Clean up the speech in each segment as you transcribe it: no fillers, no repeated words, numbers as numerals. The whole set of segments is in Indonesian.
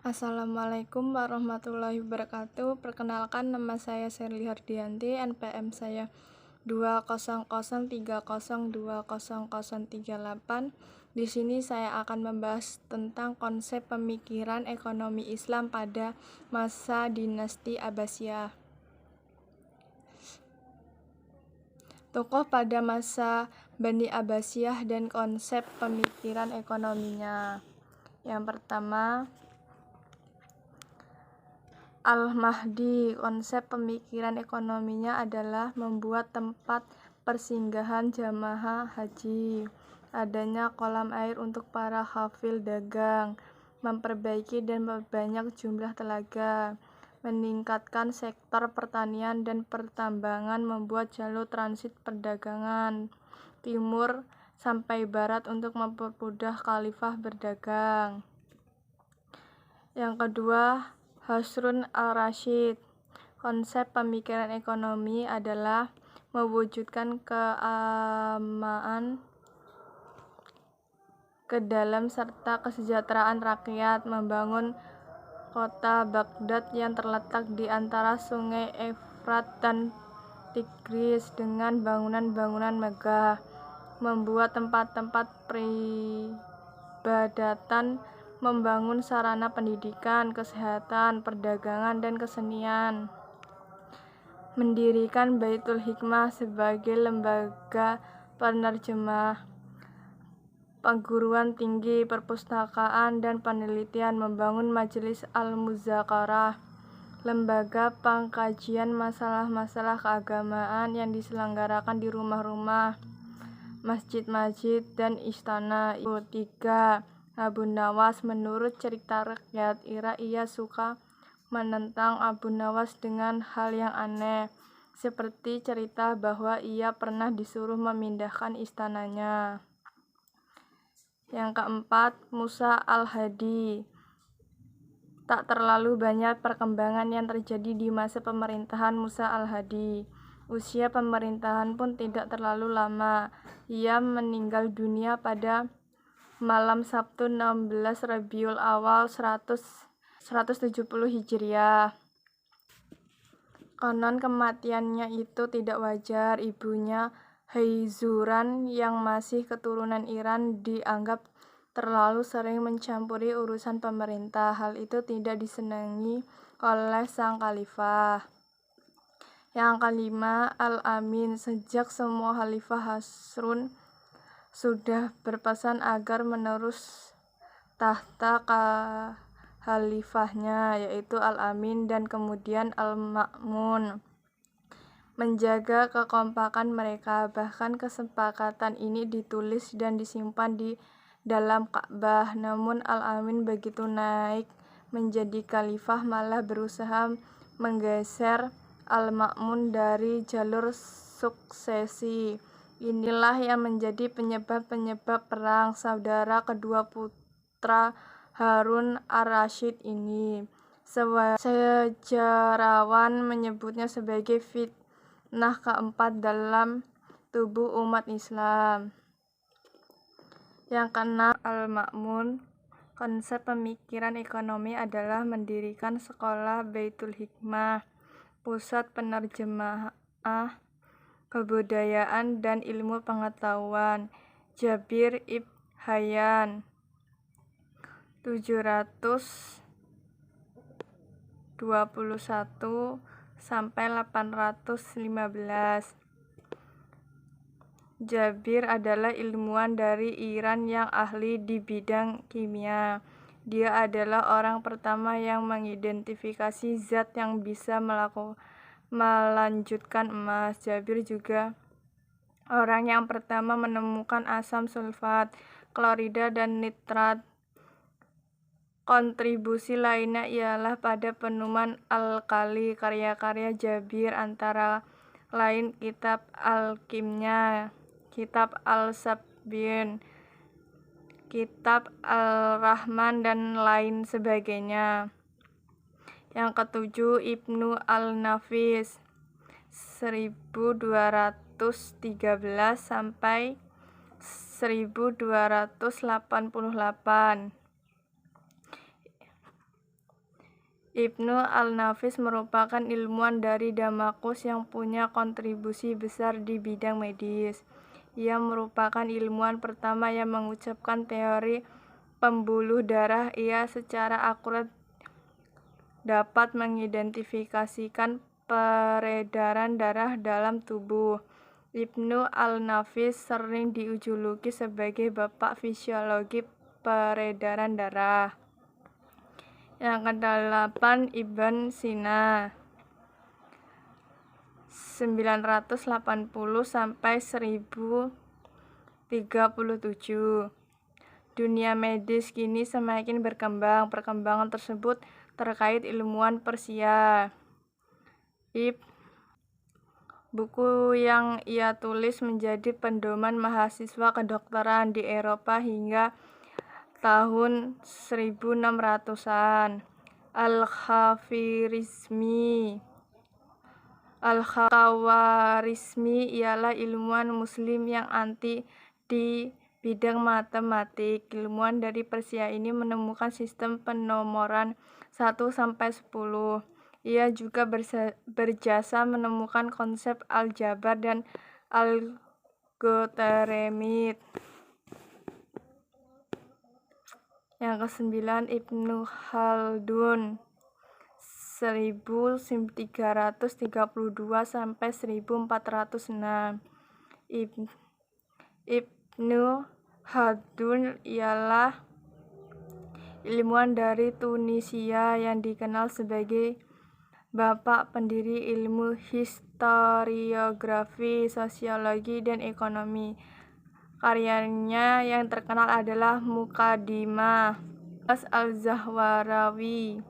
Assalamualaikum warahmatullahi wabarakatuh. Perkenalkan, nama saya Sherly Hardianti, NPM saya 200302038. Di sini saya akan membahas tentang konsep pemikiran ekonomi Islam pada masa dinasti Abbasiyah. Tokoh pada masa Bani Abbasiyah dan konsep pemikiran ekonominya. Yang pertama, Al-Mahdi. Konsep pemikiran ekonominya adalah membuat tempat persinggahan jamaah haji, adanya kolam air untuk para hafil dagang, memperbaiki dan memperbanyak jumlah telaga, meningkatkan sektor pertanian dan pertambangan, membuat jalur transit perdagangan timur sampai barat untuk mempermudah khalifah berdagang. Yang kedua, Harun al-Rasyid. Konsep pemikiran ekonomi adalah mewujudkan keamanan, kedalam serta kesejahteraan rakyat, membangun kota Baghdad yang terletak di antara sungai Efrat dan Tigris dengan bangunan-bangunan megah, membuat tempat-tempat peribadatan, membangun sarana pendidikan, kesehatan, perdagangan, dan kesenian, mendirikan Baitul Hikmah sebagai lembaga penerjemah, perguruan tinggi, perpustakaan, dan penelitian, membangun Majelis Al-Muzakarah, lembaga pengkajian masalah-masalah keagamaan yang diselenggarakan di rumah-rumah, masjid-masjid, dan istana. 3. Abu Nawas. Menurut cerita rakyat Irak, ia suka menentang Abu Nawas dengan hal yang aneh, seperti cerita bahwa ia pernah disuruh memindahkan istananya. Yang keempat, Musa al-Hadi. Tak terlalu banyak perkembangan yang terjadi di masa pemerintahan Musa al-Hadi. Usia pemerintahan pun tidak terlalu lama. Ia meninggal dunia pada malam Sabtu 16 Rabiul Awal 170 Hijriah. Konon kematiannya itu tidak wajar. Ibunya Heizuran yang masih keturunan Iran dianggap terlalu sering mencampuri urusan pemerintah. Hal itu tidak disenangi oleh sang khalifah. Yang kelima, Al-Amin. Sejak semua khalifah Harun sudah berpesan agar menerus tahta khalifahnya, yaitu Al-Amin dan kemudian Al-Ma'mun, menjaga kekompakan mereka. Bahkan kesepakatan ini ditulis dan disimpan di dalam Ka'bah. Namun Al-Amin begitu naik menjadi khalifah malah berusaha menggeser Al-Ma'mun dari jalur suksesi. Inilah yang menjadi penyebab perang saudara kedua putra Harun ar-Rasyid ini. Sejarawan menyebutnya sebagai fitnah keempat dalam tubuh umat Islam. Yang keenam, Al-Ma'mun. Konsep pemikiran ekonomi adalah mendirikan sekolah Baitul Hikmah, pusat penerjemah kebudayaan dan ilmu pengetahuan. Jabir ibn Hayyan 721 sampai 815. Jabir adalah ilmuwan dari Iran yang ahli di bidang kimia. Dia adalah orang pertama yang mengidentifikasi zat yang bisa melanjutkan emas. Jabir juga orang yang pertama menemukan asam sulfat, klorida, dan nitrat. Kontribusi lainnya ialah pada penemuan alkali. Karya-karya Jabir antara lain kitab Al-Kimya, kitab Al-Sabiin, kitab Al-Rahman, dan lain sebagainya. Yang ketujuh, Ibnu al-Nafis 1213 sampai 1288. Ibnu al-Nafis merupakan ilmuwan dari Damaskus yang punya kontribusi besar di bidang medis. Ia merupakan ilmuwan pertama yang mengucapkan teori pembuluh darah. Ia secara akurat dapat mengidentifikasikan peredaran darah dalam tubuh. Ibnu al-Nafis sering dijuluki sebagai bapak fisiologi peredaran darah. Yang ke-8, Ibn Sina 980 sampai 1037. Dunia medis kini semakin berkembang. Perkembangan tersebut terkait ilmuwan Persia. Buku yang ia tulis menjadi pedoman mahasiswa kedokteran di Eropa hingga tahun 1600-an. Al-Khawarizmi ialah ilmuwan muslim yang anti di bidang matematik. Ilmuwan dari Persia ini menemukan sistem penomoran 1-10. Ia juga berjasa menemukan konsep aljabar dan algoritmik. Yang ke-9, Ibnu Khaldun 1332 sampai 1406. Ibnu Khaldun ialah ilmuwan dari Tunisia yang dikenal sebagai bapak pendiri ilmu historiografi, sosiologi, dan ekonomi. Karyanya yang terkenal adalah Muqaddimah al-Zahrawi.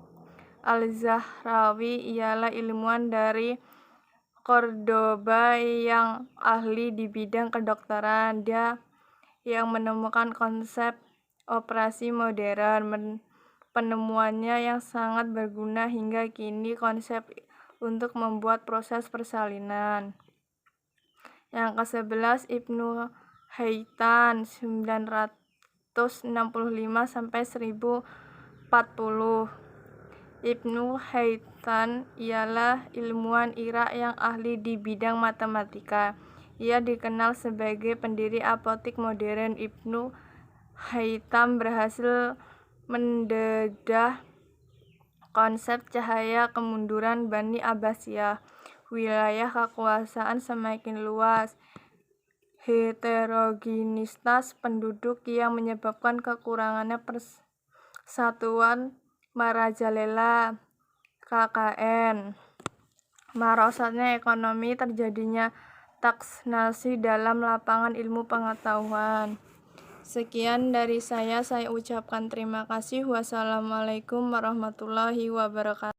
Al-Zahrawi ialah ilmuwan dari Cordoba yang ahli di bidang kedokteran. Dia yang menemukan konsep operasi modern. Penemuannya yang sangat berguna hingga kini konsep untuk membuat proses persalinan. Yang ke-11, Ibnu Haytham 965 sampai 1040. Ibnu Haytham ialah ilmuwan Irak yang ahli di bidang matematika. Ia dikenal sebagai pendiri apotik modern. Ibnu Haytham berhasil mendedah konsep cahaya kemunduran Bani Abbasiyah. Wilayah kekuasaan semakin luas. Heterogenitas penduduk yang menyebabkan kekurangannya persatuan merajalela. KKN. Merosotnya ekonomi, terjadinya stagnasi dalam lapangan ilmu pengetahuan. Sekian dari saya ucapkan terima kasih. Wassalamualaikum warahmatullahi wabarakatuh.